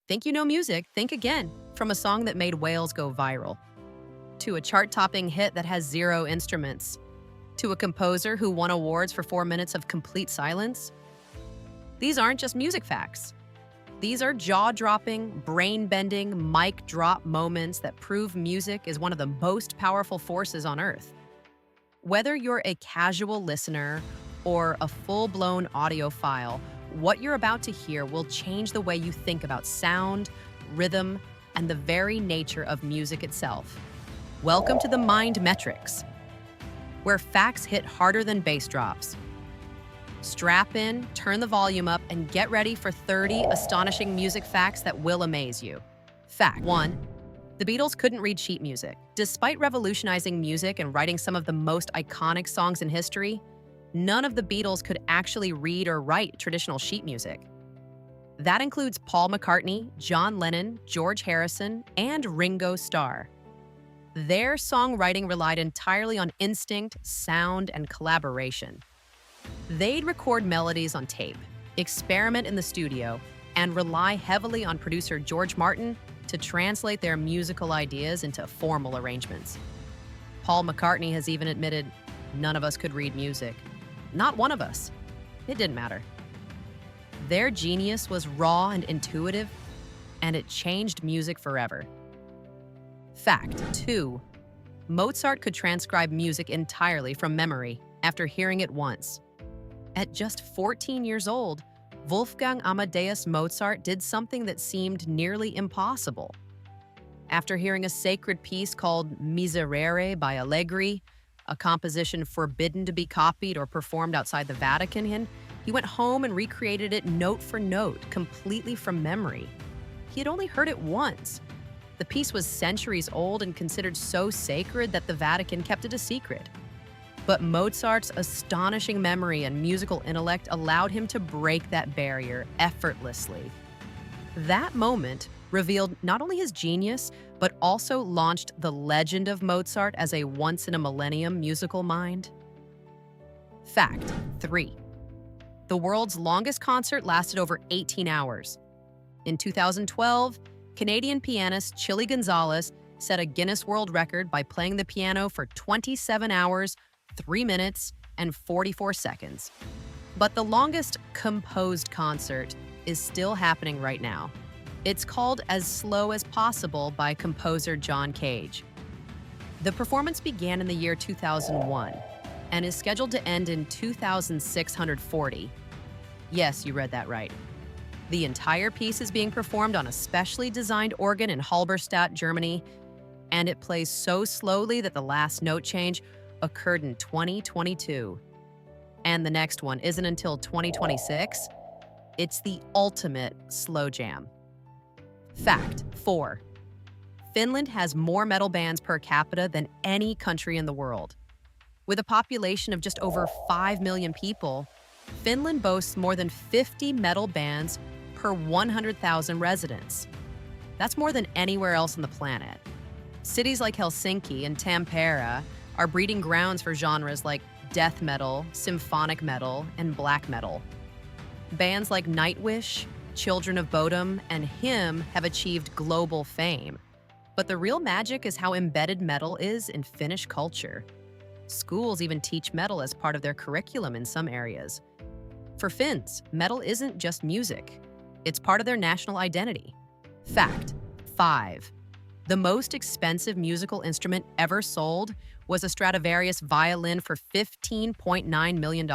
Think you know music? Think again. From a song that made whales go viral, to a chart-topping hit that has zero instruments, to a composer who won awards for 4 minutes of complete silence. These aren't just music facts. These are jaw-dropping, brain-bending, mic-drop moments that prove music is one of the most powerful forces on Earth. Whether you're a casual listener or a full-blown audiophile, what you're about to hear will change the way you think about sound, rhythm, and the very nature of music itself. Welcome to the Mind Metrics, where facts hit harder than bass drops. Strap in, turn the volume up, and get ready for 30 astonishing music facts that will amaze you. Fact 1. The Beatles couldn't read sheet music. Despite revolutionizing music and writing some of the most iconic songs in history, none of the Beatles could actually read or write traditional sheet music. That includes Paul McCartney, John Lennon, George Harrison, and Ringo Starr. Their songwriting relied entirely on instinct, sound, and collaboration. They'd record melodies on tape, experiment in the studio, and rely heavily on producer George Martin to translate their musical ideas into formal arrangements. Paul McCartney has even admitted, "None of us could read music. Not one of us." It didn't matter. Their genius was raw and intuitive, and it changed music forever. Fact 2. Mozart could transcribe music entirely from memory after hearing it once. At just 14 years old, Wolfgang Amadeus Mozart did something that seemed nearly impossible. After hearing a sacred piece called Miserere by Allegri, a composition forbidden to be copied or performed outside the Vatican, he went home and recreated it note for note, completely from memory. He had only heard it once. The piece was centuries old and considered so sacred that the Vatican kept it a secret. But Mozart's astonishing memory and musical intellect allowed him to break that barrier effortlessly. That moment revealed not only his genius, but also launched the legend of Mozart as a once-in-a-millennium musical mind. Fact 3. The world's longest concert lasted over 18 hours. In 2012, Canadian pianist Chili Gonzalez set a Guinness World Record by playing the piano for 27 hours, 3 minutes, and 44 seconds. But the longest composed concert is still happening right now. It's called As Slow as Possible by composer John Cage. The performance began in the year 2001 and is scheduled to end in 2640. Yes, you read that right. The entire piece is being performed on a specially designed organ in Halberstadt, Germany, and it plays so slowly that the last note change occurred in 2022. And the next one isn't until 2026. It's the ultimate slow jam. Fact 4. Finland has more metal bands per capita than any country in the world. With a population of just over 5 million people, Finland boasts more than 50 metal bands per 100,000 residents. That's more than anywhere else on the planet. Cities like Helsinki and Tampere are breeding grounds for genres like death metal, symphonic metal, and black metal. Bands like Nightwish, Children of Bodom, and Him have achieved global fame. But the real magic is how embedded metal is in Finnish culture. Schools even teach metal as part of their curriculum in some areas. For Finns, metal isn't just music. It's part of their national identity. Fact 5. The most expensive musical instrument ever sold was a Stradivarius violin for $15.9 million.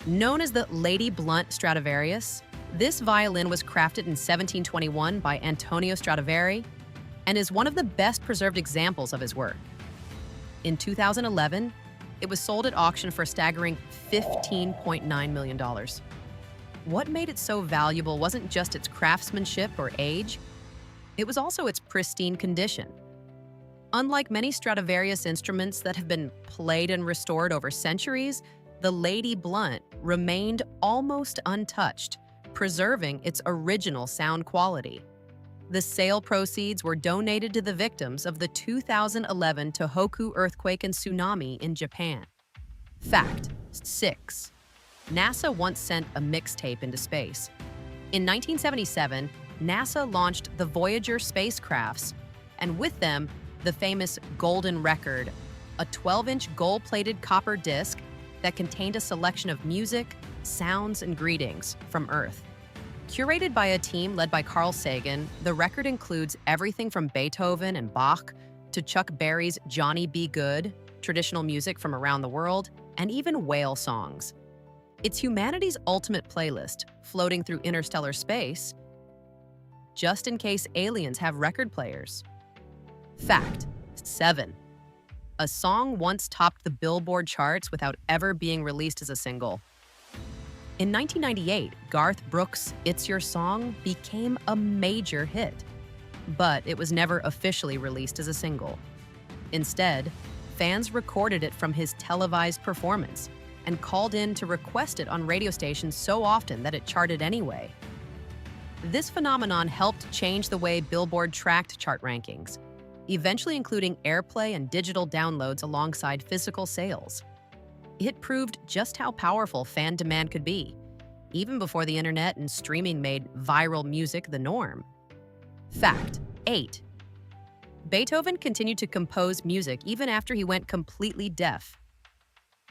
Known as the Lady Blunt Stradivarius, this violin was crafted in 1721 by Antonio Stradivari and is one of the best preserved examples of his work. In 2011, it was sold at auction for a staggering $15.9 million. What made it so valuable wasn't just its craftsmanship or age, it was also its pristine condition. Unlike many Stradivarius instruments that have been played and restored over centuries, the Lady Blunt remained almost untouched, preserving its original sound quality. The sale proceeds were donated to the victims of the 2011 Tohoku earthquake and tsunami in Japan. Fact 6. NASA once sent a mixtape into space. In 1977, NASA launched the Voyager spacecrafts, and with them, the famous Golden Record, a 12-inch gold-plated copper disc that contained a selection of music, sounds, and greetings from Earth. Curated by a team led by Carl Sagan, the record includes everything from Beethoven and Bach to Chuck Berry's Johnny B. Goode, traditional music from around the world, and even whale songs. It's humanity's ultimate playlist, floating through interstellar space, just in case aliens have record players. Fact 7. A song once topped the Billboard charts without ever being released as a single. In 1998, Garth Brooks' It's Your Song became a major hit, but it was never officially released as a single. Instead, fans recorded it from his televised performance and called in to request it on radio stations so often that it charted anyway. This phenomenon helped change the way Billboard tracked chart rankings, eventually including airplay and digital downloads alongside physical sales. It proved just how powerful fan demand could be, even before the internet and streaming made viral music the norm. Fact 8. Beethoven continued to compose music even after he went completely deaf.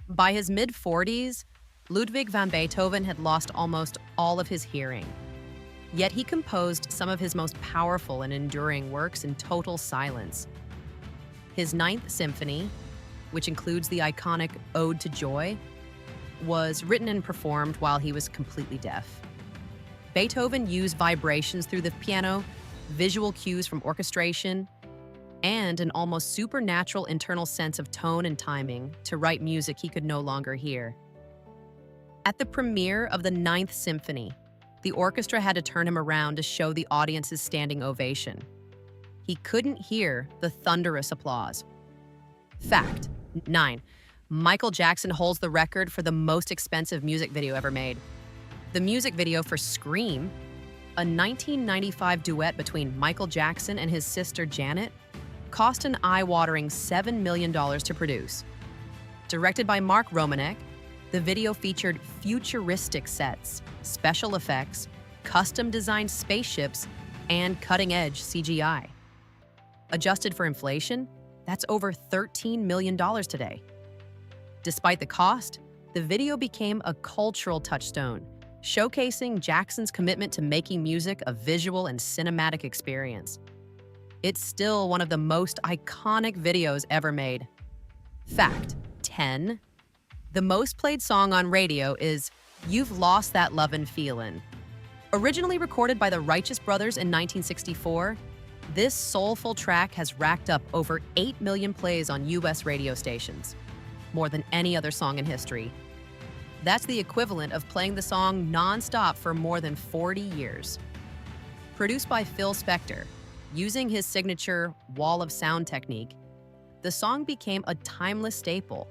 By his mid-40s, Ludwig van Beethoven had lost almost all of his hearing. Yet he composed some of his most powerful and enduring works in total silence. His Ninth Symphony, which includes the iconic Ode to Joy, was written and performed while he was completely deaf. Beethoven used vibrations through the piano, visual cues from orchestration, and an almost supernatural internal sense of tone and timing to write music he could no longer hear. At the premiere of the Ninth Symphony, the orchestra had to turn him around to show the audience's standing ovation. He couldn't hear the thunderous applause. Fact 9. Michael Jackson holds the record for the most expensive music video ever made. The music video for Scream, a 1995 duet between Michael Jackson and his sister Janet, cost an eye-watering $7 million to produce. Directed by Mark Romanek, the video featured futuristic sets, special effects, custom-designed spaceships, and cutting-edge CGI. Adjusted for inflation, that's over $13 million today. Despite the cost, the video became a cultural touchstone, showcasing Jackson's commitment to making music a visual and cinematic experience. It's still one of the most iconic videos ever made. Fact 10. The most played song on radio is You've Lost That Lovin' Feelin'. Originally recorded by the Righteous Brothers in 1964, this soulful track has racked up over 8 million plays on U.S. radio stations, more than any other song in history. That's the equivalent of playing the song non-stop for more than 40 years. Produced by Phil Spector, using his signature wall of sound technique, the song became a timeless staple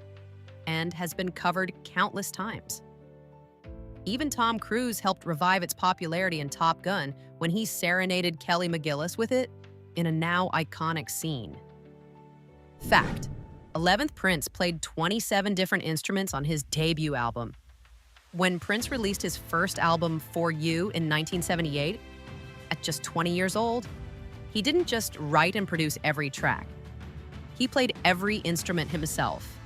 and has been covered countless times. Even Tom Cruise helped revive its popularity in Top Gun when he serenaded Kelly McGillis with it in a now iconic scene. Fact: 11th Prince played 27 different instruments on his debut album. When Prince released his first album, For You, in 1978, at just 20 years old, he didn't just write and produce every track. He played every instrument himself.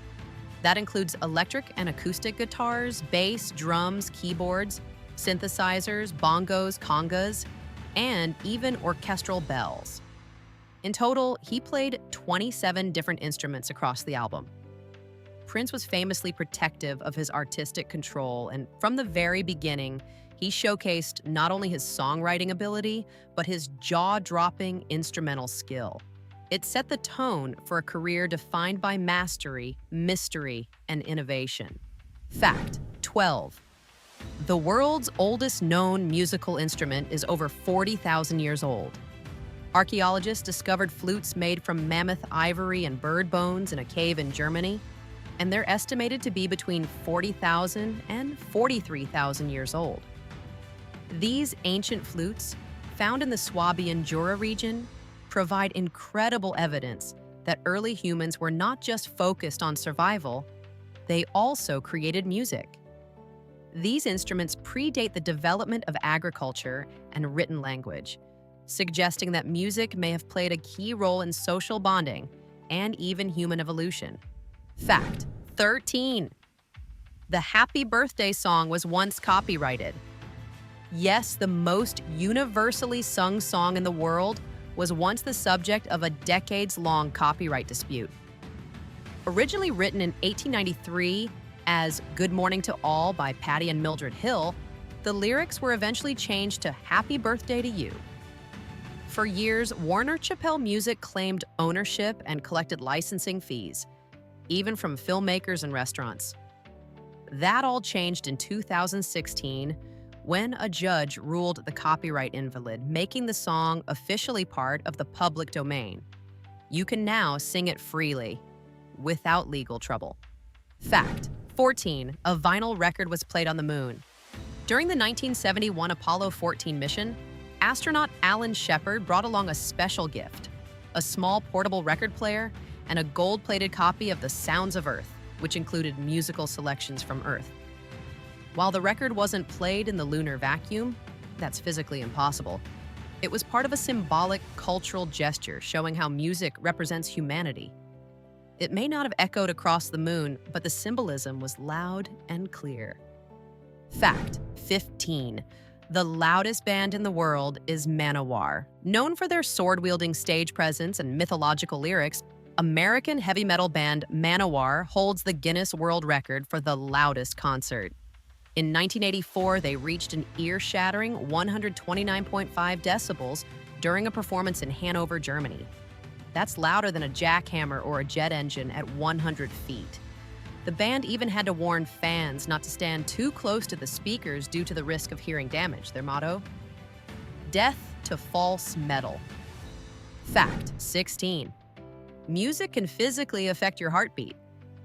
That includes electric and acoustic guitars, bass, drums, keyboards, synthesizers, bongos, congas, and even orchestral bells. In total, he played 27 different instruments across the album. Prince was famously protective of his artistic control, and from the very beginning, he showcased not only his songwriting ability, but his jaw-dropping instrumental skill. It set the tone for a career defined by mastery, mystery, and innovation. Fact 12. The world's oldest known musical instrument is over 40,000 years old. Archaeologists discovered flutes made from mammoth ivory and bird bones in a cave in Germany, and they're estimated to be between 40,000 and 43,000 years old. These ancient flutes, found in the Swabian Jura region, provide incredible evidence that early humans were not just focused on survival, they also created music. These instruments predate the development of agriculture and written language, suggesting that music may have played a key role in social bonding and even human evolution. Fact 13. The Happy Birthday song was once copyrighted. Yes, the most universally sung song in the world was once the subject of a decades-long copyright dispute. Originally written in 1893 as Good Morning to All by Patty and Mildred Hill, the lyrics were eventually changed to Happy Birthday to You. For years, Warner Chappell Music claimed ownership and collected licensing fees, even from filmmakers and restaurants. That all changed in 2016 when a judge ruled the copyright invalid, making the song officially part of the public domain. You can now sing it freely, without legal trouble. Fact 14. A vinyl record was played on the moon. During the 1971 Apollo 14 mission, astronaut Alan Shepard brought along a special gift, a small portable record player and a gold-plated copy of The Sounds of Earth, which included musical selections from Earth. While the record wasn't played in the lunar vacuum, that's physically impossible, it was part of a symbolic cultural gesture showing how music represents humanity. It may not have echoed across the moon, but the symbolism was loud and clear. Fact 15. The loudest band in the world is Manowar. Known for their sword-wielding stage presence and mythological lyrics, American heavy metal band Manowar holds the Guinness World Record for the loudest concert. In 1984, they reached an ear-shattering 129.5 decibels during a performance in Hanover, Germany. That's louder than a jackhammer or a jet engine at 100 feet. The band even had to warn fans not to stand too close to the speakers due to the risk of hearing damage. Their motto? Death to false metal. Fact 16. Music can physically affect your heartbeat.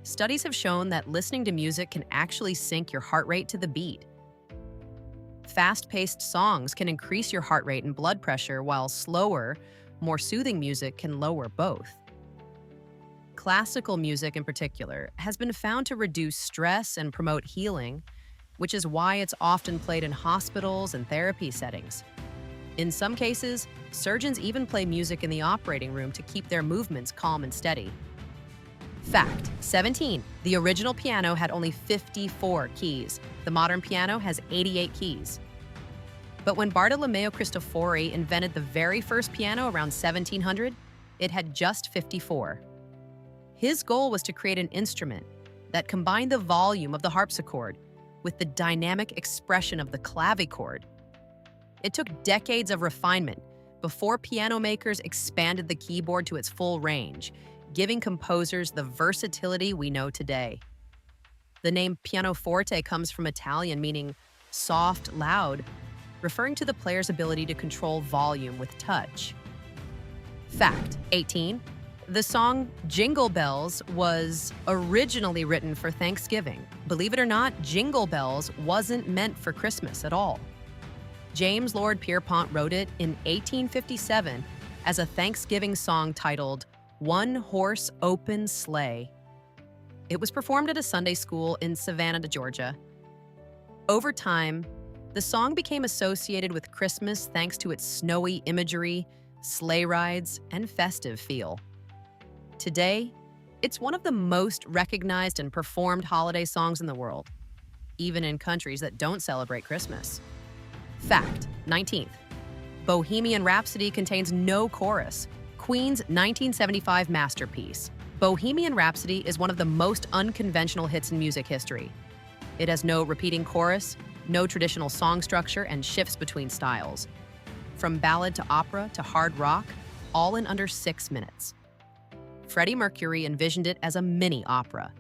Studies have shown that listening to music can actually sync your heart rate to the beat. Fast-paced songs can increase your heart rate and blood pressure, while slower, more soothing music can lower both. Classical music in particular has been found to reduce stress and promote healing, which is why it's often played in hospitals and therapy settings. In some cases, surgeons even play music in the operating room to keep their movements calm and steady. Fact 17. The original piano had only 54 keys. The modern piano has 88 keys. But when Bartolomeo Cristofori invented the very first piano around 1700, it had just 54. His goal was to create an instrument that combined the volume of the harpsichord with the dynamic expression of the clavichord. It took decades of refinement before piano makers expanded the keyboard to its full range, giving composers the versatility we know today. The name pianoforte comes from Italian meaning soft, loud, referring to the player's ability to control volume with touch. Fact 18. The song Jingle Bells was originally written for Thanksgiving. Believe it or not, Jingle Bells wasn't meant for Christmas at all. James Lord Pierpont wrote it in 1857 as a Thanksgiving song titled One Horse Open Sleigh. It was performed at a Sunday school in Savannah, Georgia. Over time, the song became associated with Christmas thanks to its snowy imagery, sleigh rides, and festive feel. Today, it's one of the most recognized and performed holiday songs in the world, even in countries that don't celebrate Christmas. Fact 19th. Bohemian Rhapsody contains no chorus. Queen's 1975 masterpiece. Bohemian Rhapsody is one of the most unconventional hits in music history. It has no repeating chorus, no traditional song structure, and shifts between styles. From ballad to opera to hard rock, all in under 6 minutes. Freddie Mercury envisioned it as a mini opera,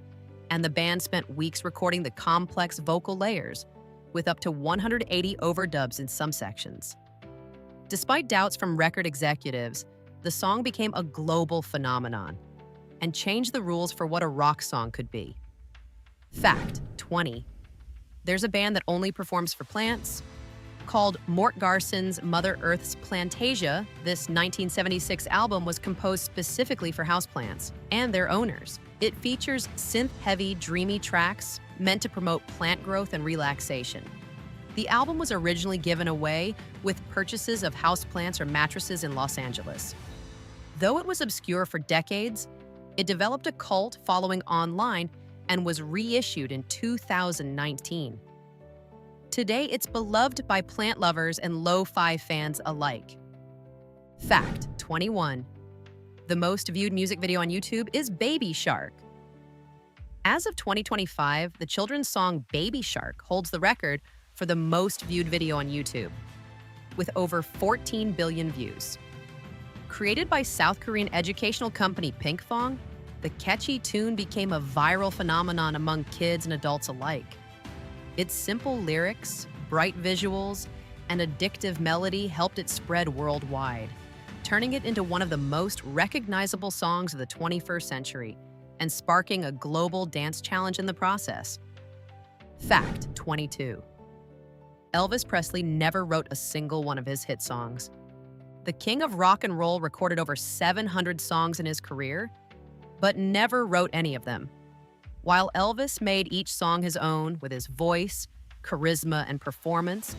and the band spent weeks recording the complex vocal layers, with up to 180 overdubs in some sections. Despite doubts from record executives, the song became a global phenomenon and changed the rules for what a rock song could be. Fact 20. There's a band that only performs for plants. Called Mort Garson's Mother Earth's Plantasia, this 1976 album was composed specifically for houseplants and their owners. It features synth-heavy, dreamy tracks meant to promote plant growth and relaxation. The album was originally given away with purchases of houseplants or mattresses in Los Angeles. Though it was obscure for decades, it developed a cult following online and was reissued in 2019. Today, it's beloved by plant lovers and lo-fi fans alike. Fact 21. The most viewed music video on YouTube is Baby Shark. As of 2025, the children's song Baby Shark holds the record for the most viewed video on YouTube, with over 14 billion views. Created by South Korean educational company Pinkfong, the catchy tune became a viral phenomenon among kids and adults alike. Its simple lyrics, bright visuals, and addictive melody helped it spread worldwide, turning it into one of the most recognizable songs of the 21st century and sparking a global dance challenge in the process. Fact 22. Elvis Presley never wrote a single one of his hit songs. The king of rock and roll recorded over 700 songs in his career, but never wrote any of them. While Elvis made each song his own with his voice, charisma, and performance,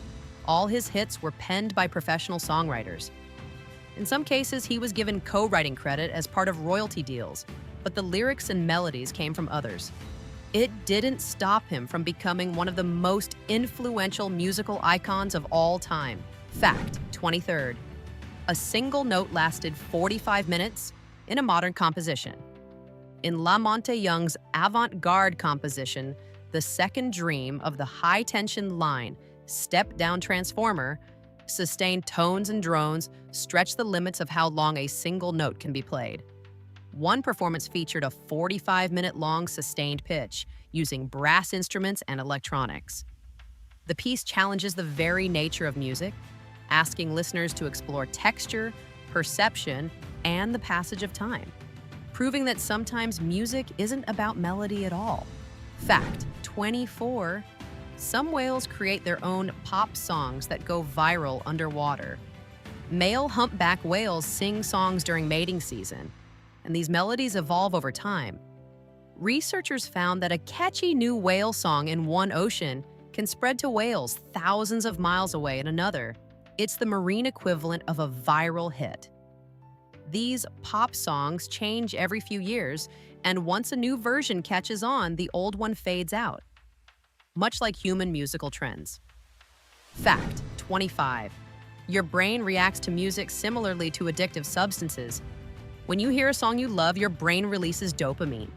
all his hits were penned by professional songwriters. In some cases, he was given co-writing credit as part of royalty deals, but the lyrics and melodies came from others. It didn't stop him from becoming one of the most influential musical icons of all time. Fact 23rd. A single note lasted 45 minutes in a modern composition. In La Monte Young's avant-garde composition, The Second Dream of the high-tension line, Step-Down Transformer, sustained tones and drones stretch the limits of how long a single note can be played. One performance featured a 45-minute-long sustained pitch using brass instruments and electronics. The piece challenges the very nature of music, asking listeners to explore texture, perception, and the passage of time, proving that sometimes music isn't about melody at all. Fact 24. Some whales create their own pop songs that go viral underwater. Male humpback whales sing songs during mating season, and these melodies evolve over time. Researchers found that a catchy new whale song in one ocean can spread to whales thousands of miles away in another. It's the marine equivalent of a viral hit. These pop songs change every few years, and once a new version catches on, the old one fades out, much like human musical trends. Fact 25. Your brain reacts to music similarly to addictive substances. When you hear a song you love, your brain releases dopamine,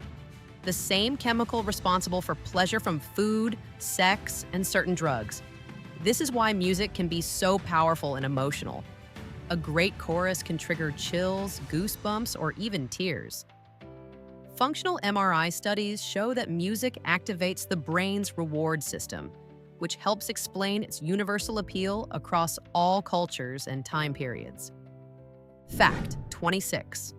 the same chemical responsible for pleasure from food, sex, and certain drugs. This is why music can be so powerful and emotional. A great chorus can trigger chills, goosebumps, or even tears. Functional MRI studies show that music activates the brain's reward system, which helps explain its universal appeal across all cultures and time periods. Fact 26.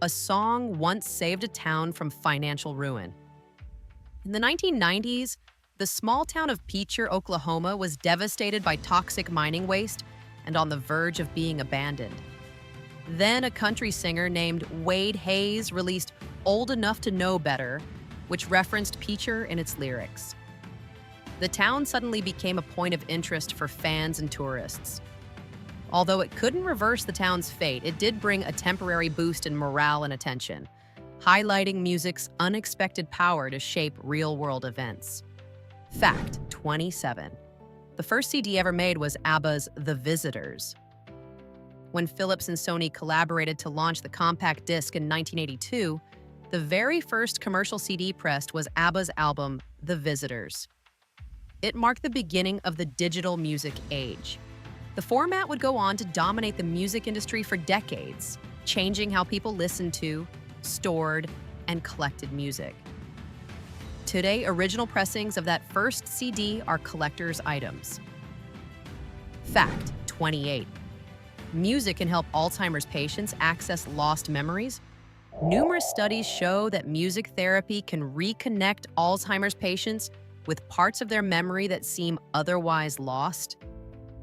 A song once saved a town from financial ruin. In the 1990s, the small town of Peacher, Oklahoma was devastated by toxic mining waste and on the verge of being abandoned. Then a country singer named Wade Hayes released Old Enough to Know Better, which referenced Peacher in its lyrics. The town suddenly became a point of interest for fans and tourists. Although it couldn't reverse the town's fate, it did bring a temporary boost in morale and attention, highlighting music's unexpected power to shape real-world events. Fact 27. The first CD ever made was ABBA's The Visitors. When Philips and Sony collaborated to launch the compact disc in 1982, the very first commercial CD pressed was ABBA's album, The Visitors. It marked the beginning of the digital music age. The format would go on to dominate the music industry for decades, changing how people listened to, stored, and collected music. Today, original pressings of that first CD are collector's items. Fact 28. Music can help Alzheimer's patients access lost memories. Numerous studies show that music therapy can reconnect Alzheimer's patients with parts of their memory that seem otherwise lost.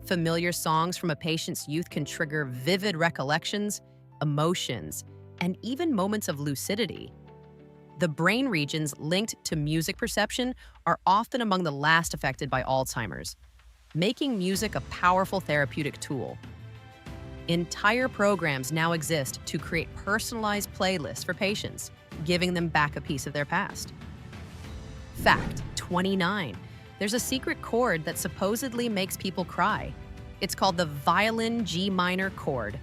Familiar songs from a patient's youth can trigger vivid recollections, emotions, and even moments of lucidity. The brain regions linked to music perception are often among the last affected by Alzheimer's. making music a powerful therapeutic tool. Entire programs now exist to create personalized playlists for patients, giving them back a piece of their past. Fact 29. There's a secret chord that supposedly makes people cry. It's called the violin G minor chord,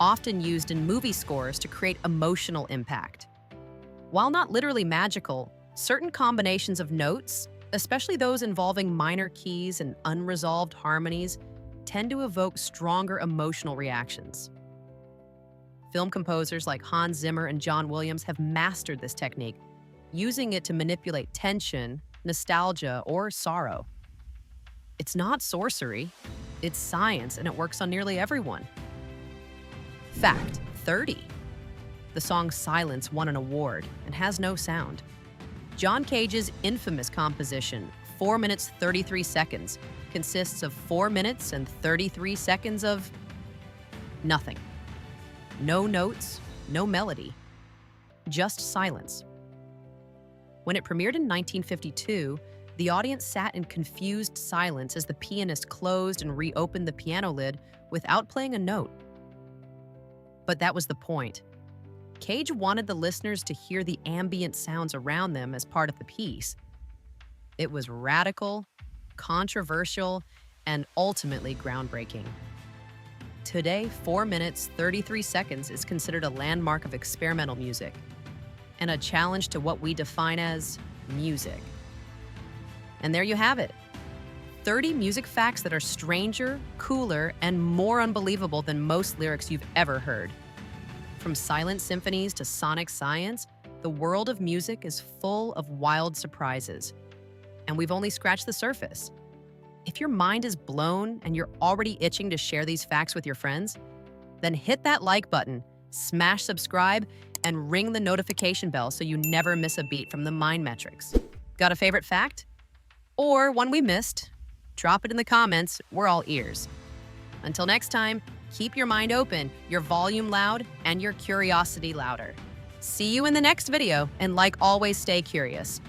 often used in movie scores to create emotional impact. While not literally magical, certain combinations of notes, especially those involving minor keys and unresolved harmonies, tend to evoke stronger emotional reactions. Film composers like Hans Zimmer and John Williams have mastered this technique, using it to manipulate tension, nostalgia, or sorrow. It's not sorcery, it's science, and it works on nearly everyone. Fact 30. The song Silence won an award and has no sound. John Cage's infamous composition, 4 minutes 33 seconds, consists of 4 minutes and 33 seconds of nothing. No notes, no melody, just silence. When it premiered in 1952, the audience sat in confused silence as the pianist closed and reopened the piano lid without playing a note. But that was the point. Cage wanted the listeners to hear the ambient sounds around them as part of the piece. It was radical, controversial, and ultimately groundbreaking. Today, 4 minutes, 33 seconds is considered a landmark of experimental music and a challenge to what we define as music. And there you have it. 30 music facts that are stranger, cooler, and more unbelievable than most lyrics you've ever heard. From silent symphonies to sonic science, the world of music is full of wild surprises. And we've only scratched the surface. If your mind is blown and you're already itching to share these facts with your friends, then hit that like button, smash subscribe, and ring the notification bell so you never miss a beat from the Mind Metrics. Got a favorite fact? Or one we missed? Drop it in the comments. We're all ears. Until next time, keep your mind open, your volume loud, and your curiosity louder. See you in the next video, and like always, stay curious.